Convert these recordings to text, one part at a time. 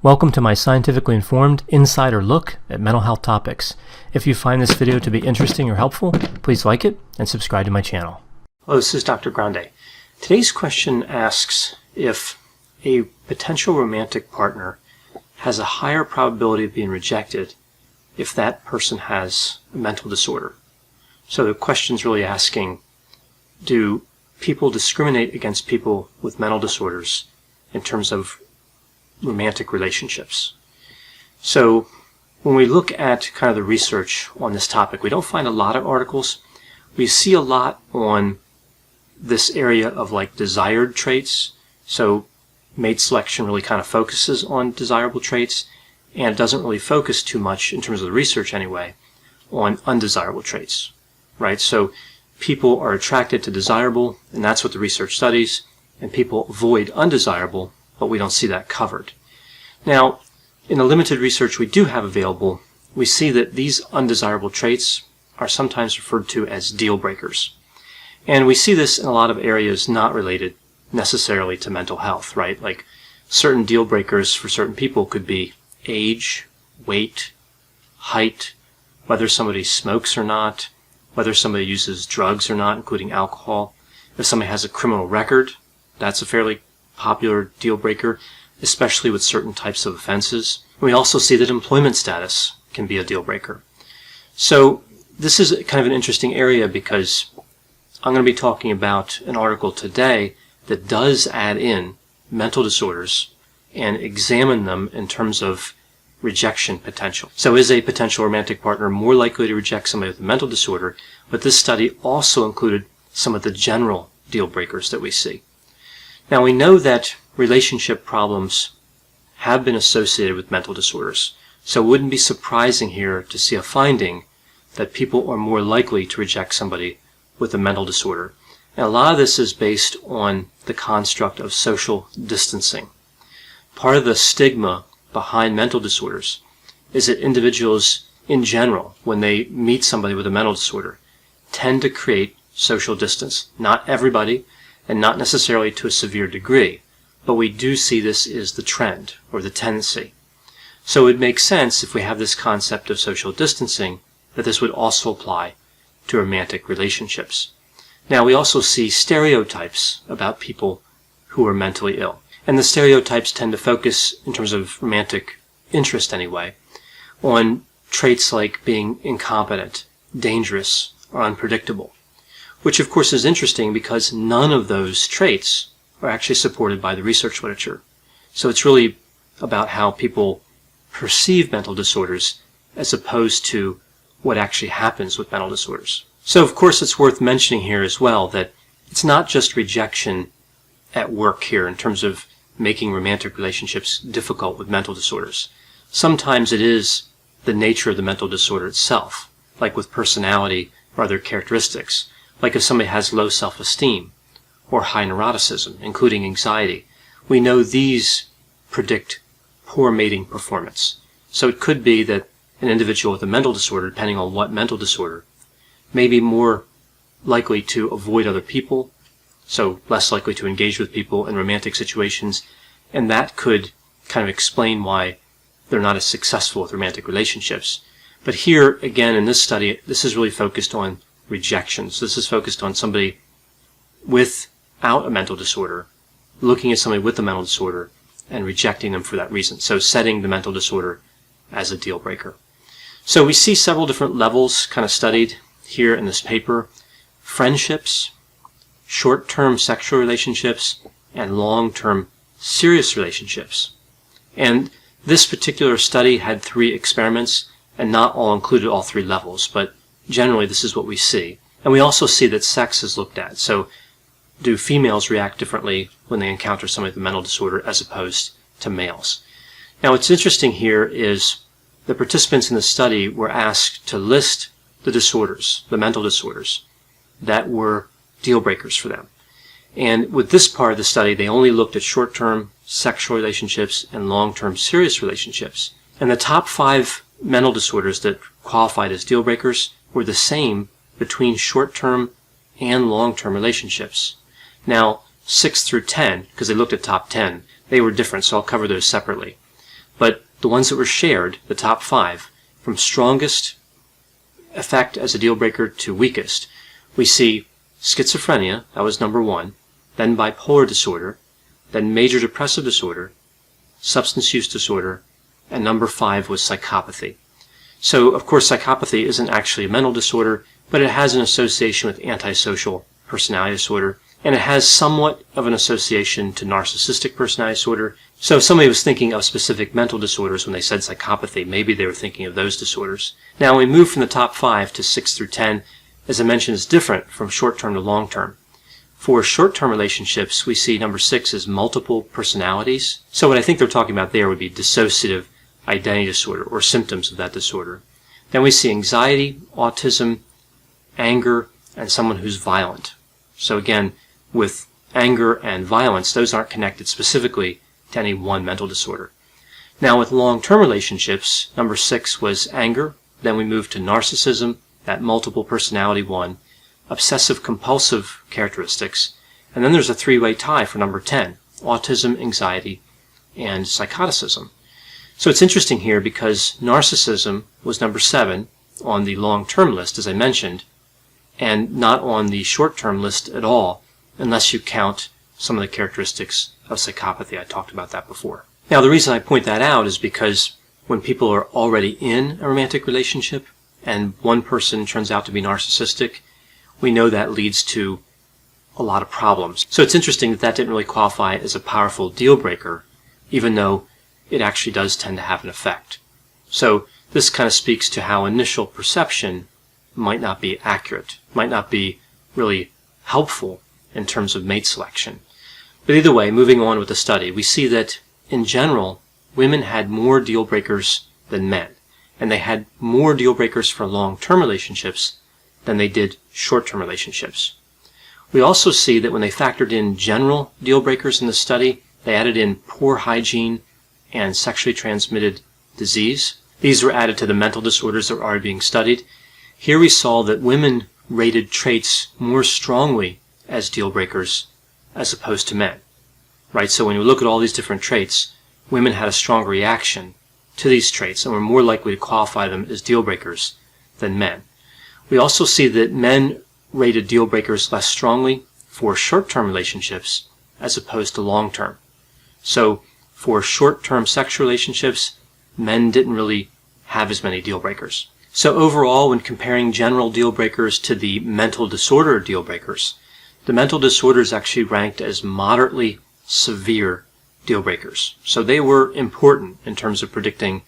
Welcome to my scientifically informed insider look at mental health topics. If you find this video to be interesting or helpful, please like it and subscribe to my channel. Hello, this is Dr. Grande. Today's question asks if a potential romantic partner has a higher probability of being rejected if that person has a mental disorder. So the question's really asking, do people discriminate against people with mental disorders in terms of romantic relationships? So when we look at kind of the research on this topic, we don't find a lot of articles. We see a lot on this area of like desired traits. So mate selection really kind of focuses on desirable traits, and it doesn't really focus too much, in terms of the research anyway, on undesirable traits, right? So people are attracted to desirable, and that's what the research studies, and people avoid undesirable, but we don't see that covered. Now, in the limited research we do have available, we see that these undesirable traits are sometimes referred to as deal breakers. And we see this in a lot of areas not related necessarily to mental health, right? Like certain deal breakers for certain people could be age, weight, height, whether somebody smokes or not, whether somebody uses drugs or not, including alcohol. If somebody has a criminal record, that's a fairly popular deal breaker, especially with certain types of offenses. We also see that employment status can be a deal breaker. So this is kind of an interesting area because I'm going to be talking about an article today that does add in mental disorders and examine them in terms of rejection potential. So is a potential romantic partner more likely to reject somebody with a mental disorder? But this study also included some of the general deal breakers that we see. Now we know that relationship problems have been associated with mental disorders, so it wouldn't be surprising here to see a finding that people are more likely to reject somebody with a mental disorder. And a lot of this is based on the construct of social distancing. Part of the stigma behind mental disorders is that individuals in general, when they meet somebody with a mental disorder, tend to create social distance. Not everybody, and not necessarily to a severe degree, but we do see this as the trend or the tendency. So it makes sense, if we have this concept of social distancing, that this would also apply to romantic relationships. Now we also see stereotypes about people who are mentally ill. And the stereotypes tend to focus, in terms of romantic interest anyway, on traits like being incompetent, dangerous, or unpredictable. Which of course is interesting because none of those traits are actually supported by the research literature. So it's really about how people perceive mental disorders as opposed to what actually happens with mental disorders. So of course it's worth mentioning here as well that it's not just rejection at work here in terms of making romantic relationships difficult with mental disorders. Sometimes it is the nature of the mental disorder itself, like with personality or other characteristics, like if somebody has low self-esteem or high neuroticism, including anxiety. We know these predict poor mating performance. So it could be that an individual with a mental disorder, depending on what mental disorder, may be more likely to avoid other people, so less likely to engage with people in romantic situations, and that could kind of explain why they're not as successful with romantic relationships. But here, again, in this study, this is really focused on rejections. This is focused on somebody without a mental disorder, looking at somebody with a mental disorder and rejecting them for that reason. So setting the mental disorder as a deal breaker. So we see several different levels kind of studied here in this paper: friendships, short-term sexual relationships, and long-term serious relationships. And this particular study had 3 experiments, and not all included all 3 levels, but generally this is what we see. And we also see that sex is looked at. So do females react differently when they encounter somebody with a mental disorder as opposed to males? Now what's interesting here is the participants in the study were asked to list the disorders, the mental disorders, that were deal breakers for them. And with this part of the study, they only looked at short-term sexual relationships and long-term serious relationships. And the top 5 mental disorders that qualified as deal breakers were the same between short-term and long-term relationships. Now, 6 through 10, because they looked at top 10, they were different, so I'll cover those separately. but the ones that were shared, the top 5, from strongest effect as a deal breaker to weakest, we see schizophrenia, that was number 1, then bipolar disorder, then major depressive disorder, substance use disorder, and number 5 was psychopathy. So, of course, psychopathy isn't actually a mental disorder, but it has an association with antisocial personality disorder, and it has somewhat of an association to narcissistic personality disorder. So if somebody was thinking of specific mental disorders when they said psychopathy, maybe they were thinking of those disorders. Now, when we move from the top 5 to 6 through 10, as I mentioned, is different from short-term to long-term. For short-term relationships, we see number 6 is multiple personalities. So what I think they're talking about there would be dissociative identity disorder or symptoms of that disorder. Then we see anxiety, autism, anger, and someone who's violent. So again, with anger and violence, those aren't connected specifically to any one mental disorder. Now with long-term relationships, number 6 was anger. Then we moved to narcissism, that multiple personality one, obsessive compulsive characteristics, and then there's a 3-way tie for number 10, autism, anxiety, and psychoticism. So it's interesting here because narcissism was number 7 on the long-term list, as I mentioned, and not on the short-term list at all, unless you count some of the characteristics of psychopathy. I talked about that before. Now, the reason I point that out is because when people are already in a romantic relationship and one person turns out to be narcissistic, we know that leads to a lot of problems. So it's interesting that that didn't really qualify as a powerful deal breaker, even though it actually does tend to have an effect. So this kind of speaks to how initial perception might not be accurate, might not be really helpful in terms of mate selection. But either way, moving on with the study, we see that in general, women had more deal breakers than men, and they had more deal breakers for long-term relationships than they did short-term relationships. We also see that when they factored in general deal breakers in the study, they added in poor hygiene and sexually transmitted disease. These were added to the mental disorders that were already being studied. Here we saw that women rated traits more strongly as deal breakers as opposed to men. Right? So when you look at all these different traits, women had a stronger reaction to these traits and were more likely to qualify them as deal breakers than men. We also see that men rated deal breakers less strongly for short-term relationships as opposed to long-term. So for short-term sexual relationships, men didn't really have as many deal breakers. So overall, when comparing general deal breakers to the mental disorder deal breakers, the mental disorders actually ranked as moderately severe deal breakers. So they were important in terms of predicting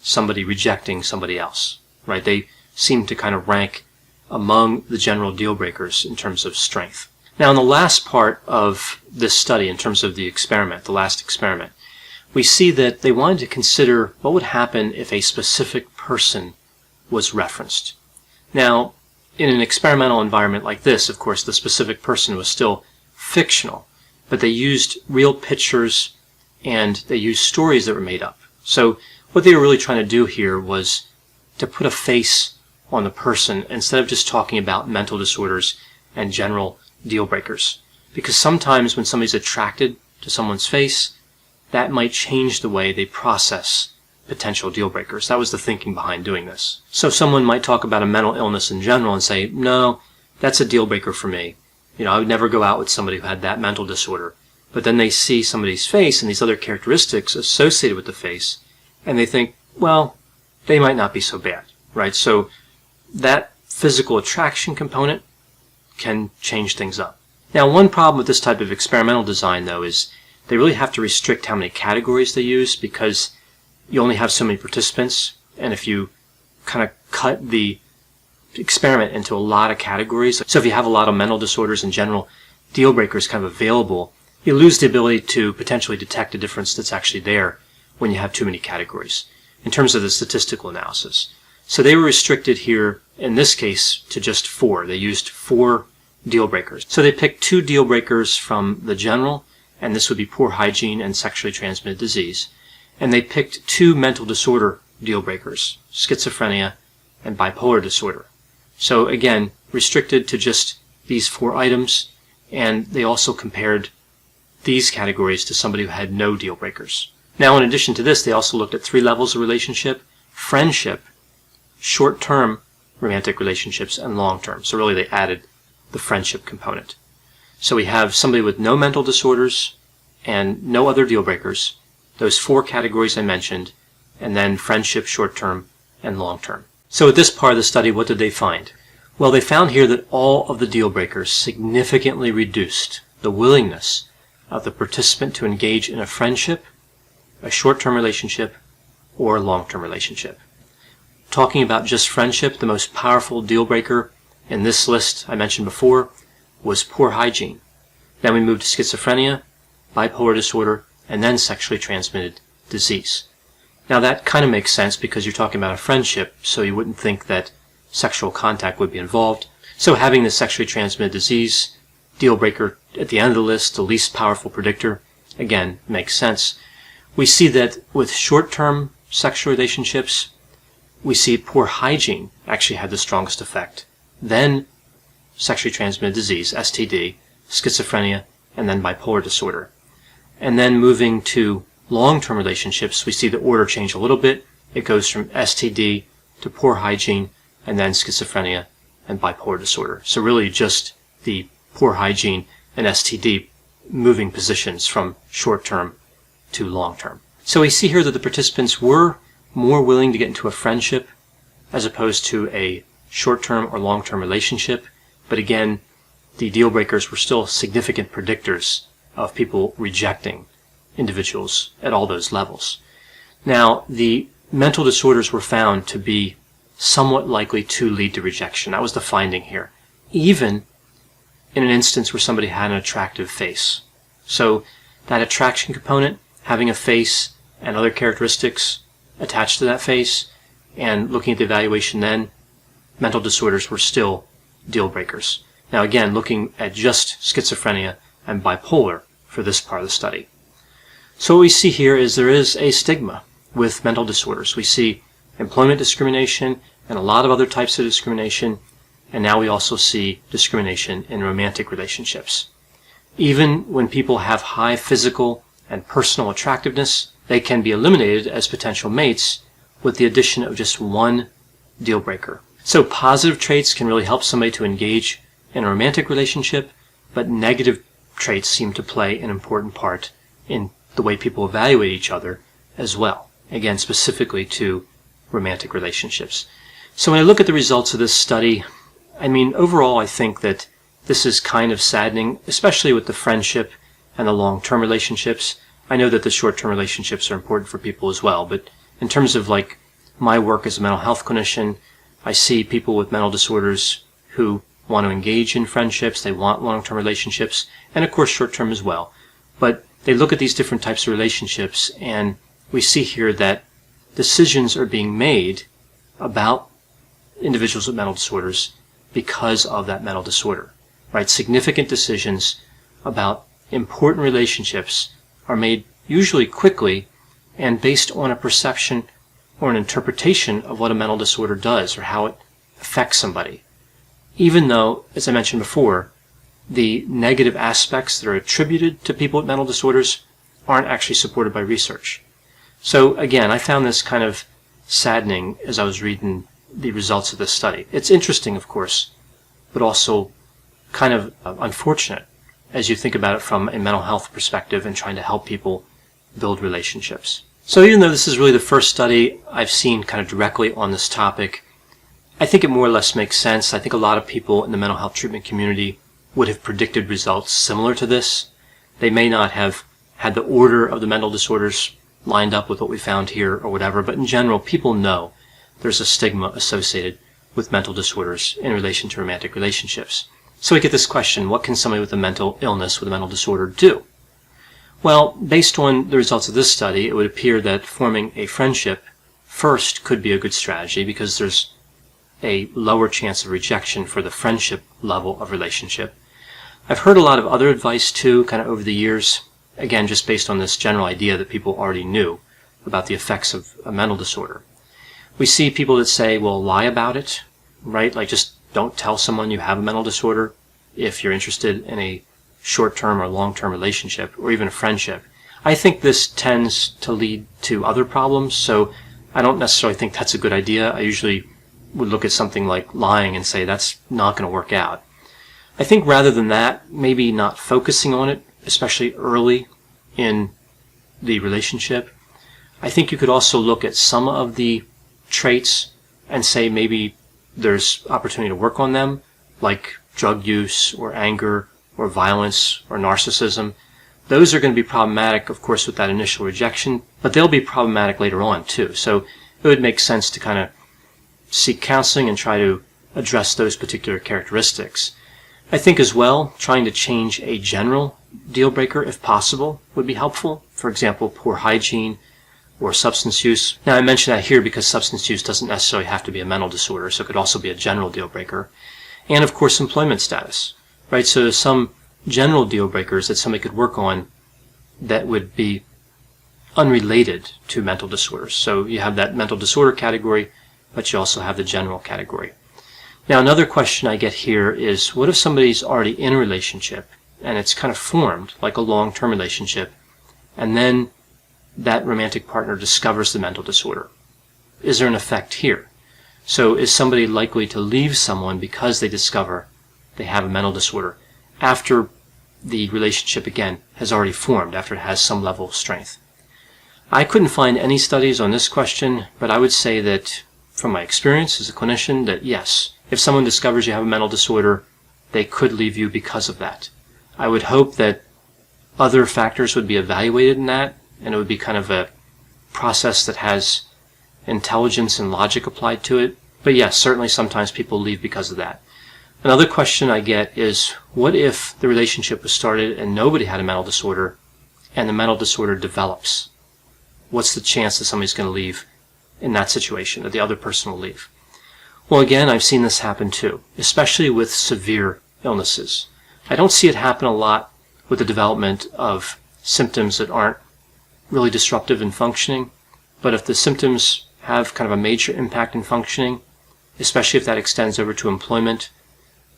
somebody rejecting somebody else, right? They seemed to kind of rank among the general deal breakers in terms of strength. Now, in the last part of this study, in terms of the experiment, the last experiment, we see that they wanted to consider what would happen if a specific person was referenced. Now, in an experimental environment like this, of course, the specific person was still fictional, but they used real pictures and they used stories that were made up. So what they were really trying to do here was to put a face on the person instead of just talking about mental disorders and general deal breakers. Because sometimes when somebody's attracted to someone's face, that might change the way they process potential deal breakers. That was the thinking behind doing this. So someone might talk about a mental illness in general and say, no, that's a deal breaker for me. You know, I would never go out with somebody who had that mental disorder. But then they see somebody's face and these other characteristics associated with the face, and they think, well, they might not be so bad, right? So that physical attraction component can change things up. Now, one problem with this type of experimental design, though, is they really have to restrict how many categories they use because you only have so many participants, and if you kind of cut the experiment into a lot of categories, so if you have a lot of mental disorders in general, deal breakers kind of available, you lose the ability to potentially detect a difference that's actually there when you have too many categories in terms of the statistical analysis. So they were restricted here, in this case, to just 4. They used 4 deal breakers. So they picked 2 deal breakers from the general, and this would be poor hygiene and sexually transmitted disease. And they picked 2 mental disorder deal breakers, schizophrenia and bipolar disorder. So again, restricted to just these 4 items, and they also compared these categories to somebody who had no deal breakers. Now, in addition to this, they also looked at 3 levels of relationship: friendship, short-term romantic relationships, and long-term. So really they added the friendship component. So we have somebody with no mental disorders and no other deal breakers, those 4 categories I mentioned, and then friendship, short-term, and long-term. So with this part of the study, what did they find? Well, they found here that all of the deal breakers significantly reduced the willingness of the participant to engage in a friendship, a short-term relationship, or a long-term relationship. Talking about just friendship, the most powerful deal breaker in this list I mentioned before was poor hygiene. Then we moved to schizophrenia, bipolar disorder, and then sexually transmitted disease. Now that kind of makes sense because you're talking about a friendship, so you wouldn't think that sexual contact would be involved. So having the sexually transmitted disease deal breaker at the end of the list, the least powerful predictor, again, makes sense. We see that with short-term sexual relationships, we see poor hygiene actually had the strongest effect. Then sexually transmitted disease, STD, schizophrenia, and then bipolar disorder. And then moving to long-term relationships, we see the order change a little bit. It goes from STD to poor hygiene, and then schizophrenia and bipolar disorder. So really just the poor hygiene and STD moving positions from short-term to long-term. So we see here that the participants were more willing to get into a friendship as opposed to a short-term or long-term relationship. But again, the deal breakers were still significant predictors of people rejecting individuals at all those levels. Now, the mental disorders were found to be somewhat likely to lead to rejection. That was the finding here, even in an instance where somebody had an attractive face. So that attraction component, having a face and other characteristics attached to that face, and looking at the evaluation then, mental disorders were still deal breakers. Now again, looking at just schizophrenia and bipolar for this part of the study. So what we see here is there is a stigma with mental disorders. We see employment discrimination and a lot of other types of discrimination, and now we also see discrimination in romantic relationships. Even when people have high physical and personal attractiveness, they can be eliminated as potential mates with the addition of just one deal breaker. So positive traits can really help somebody to engage in a romantic relationship, but negative traits seem to play an important part in the way people evaluate each other as well. Again, specifically to romantic relationships. So when I look at the results of this study, I mean, overall I think that this is kind of saddening, especially with the friendship and the long-term relationships. I know that the short-term relationships are important for people as well, but in terms of like my work as a mental health clinician, I see people with mental disorders who want to engage in friendships, they want long-term relationships, and of course short-term as well. But they look at these different types of relationships, and we see here that decisions are being made about individuals with mental disorders because of that mental disorder, right? Significant decisions about important relationships are made usually quickly and based on a perception or an interpretation of what a mental disorder does or how it affects somebody. Even though, as I mentioned before, the negative aspects that are attributed to people with mental disorders aren't actually supported by research. So again, I found this kind of saddening as I was reading the results of this study. It's interesting, of course, but also kind of unfortunate as you think about it from a mental health perspective and trying to help people build relationships. So even though this is really the first study I've seen kind of directly on this topic, I think it more or less makes sense. I think a lot of people in the mental health treatment community would have predicted results similar to this. They may not have had the order of the mental disorders lined up with what we found here or whatever, but in general, people know there's a stigma associated with mental disorders in relation to romantic relationships. So we get this question, what can somebody with a mental illness, with a mental disorder do? Well, based on the results of this study, it would appear that forming a friendship first could be a good strategy because there's a lower chance of rejection for the friendship level of relationship. I've heard a lot of other advice too, kind of over the years, again, just based on this general idea that people already knew about the effects of a mental disorder. We see people that say, well, lie about it, right? Like just don't tell someone you have a mental disorder if you're interested in a short-term or long-term relationship or even a friendship. I think this tends to lead to other problems, so I don't necessarily think that's a good idea. I usually would look at something like lying and say that's not going to work out. I think rather than that, maybe not focusing on it, especially early in the relationship. I think you could also look at some of the traits and say maybe there's opportunity to work on them, like drug use or anger or violence or narcissism. Those are going to be problematic, of course, with that initial rejection, but they'll be problematic later on too. So it would make sense to kind of seek counseling and try to address those particular characteristics. I think as well, trying to change a general deal breaker, if possible, would be helpful. For example, poor hygiene or substance use. Now, I mention that here because substance use doesn't necessarily have to be a mental disorder, so it could also be a general deal breaker. And of course, employment status, right? So there's some general deal breakers that somebody could work on that would be unrelated to mental disorders. So you have that mental disorder category, but you also have the general category. Now, another question I get here is, what if somebody's already in a relationship and it's kind of formed like a long-term relationship, and then that romantic partner discovers the mental disorder? Is there an effect here? So is somebody likely to leave someone because they discover they have a mental disorder after the relationship, again, has already formed, after it has some level of strength? I couldn't find any studies on this question, but I would say that from my experience as a clinician, that yes, if someone discovers you have a mental disorder, they could leave you because of that. I would hope that other factors would be evaluated in that, and it would be kind of a process that has intelligence and logic applied to it. But yes, certainly sometimes people leave because of that. Another question I get is, what if the relationship was started and nobody had a mental disorder, and the mental disorder develops? What's the chance that somebody's going to leave in that situation, that the other person will leave? Well, again, I've seen this happen too, especially with severe illnesses. I don't see it happen a lot with the development of symptoms that aren't really disruptive in functioning, but if the symptoms have kind of a major impact in functioning, especially if that extends over to employment,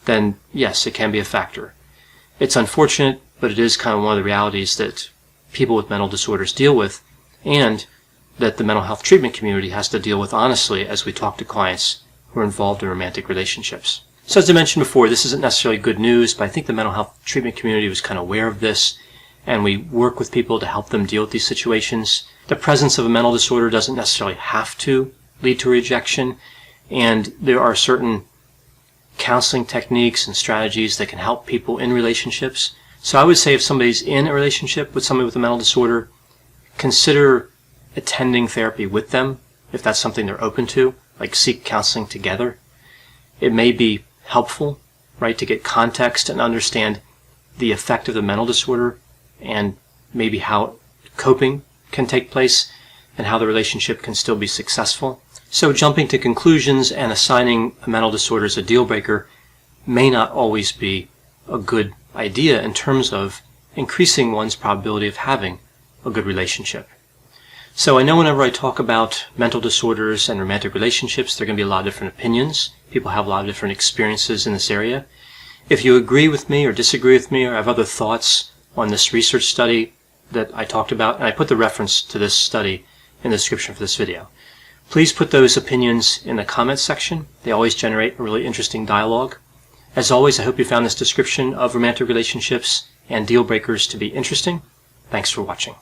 then yes, it can be a factor. It's unfortunate, but it is kind of one of the realities that people with mental disorders deal with, and that the mental health treatment community has to deal with honestly as we talk to clients who are involved in romantic relationships. So as I mentioned before, this isn't necessarily good news, but I think the mental health treatment community was kind of aware of this, and we work with people to help them deal with these situations. The presence of a mental disorder doesn't necessarily have to lead to rejection, and there are certain counseling techniques and strategies that can help people in relationships. So I would say if somebody's in a relationship with somebody with a mental disorder, consider attending therapy with them if that's something they're open to, like seek counseling together. It may be helpful, right, to get context and understand the effect of the mental disorder and maybe how coping can take place and how the relationship can still be successful. So jumping to conclusions and assigning a mental disorder as a deal breaker may not always be a good idea in terms of increasing one's probability of having a good relationship. So I know whenever I talk about mental disorders and romantic relationships, there are going to be a lot of different opinions. People have a lot of different experiences in this area. If you agree with me or disagree with me or have other thoughts on this research study that I talked about, and I put the reference to this study in the description for this video, please put those opinions in the comments section. They always generate a really interesting dialogue. As always, I hope you found this description of romantic relationships and deal breakers to be interesting. Thanks for watching.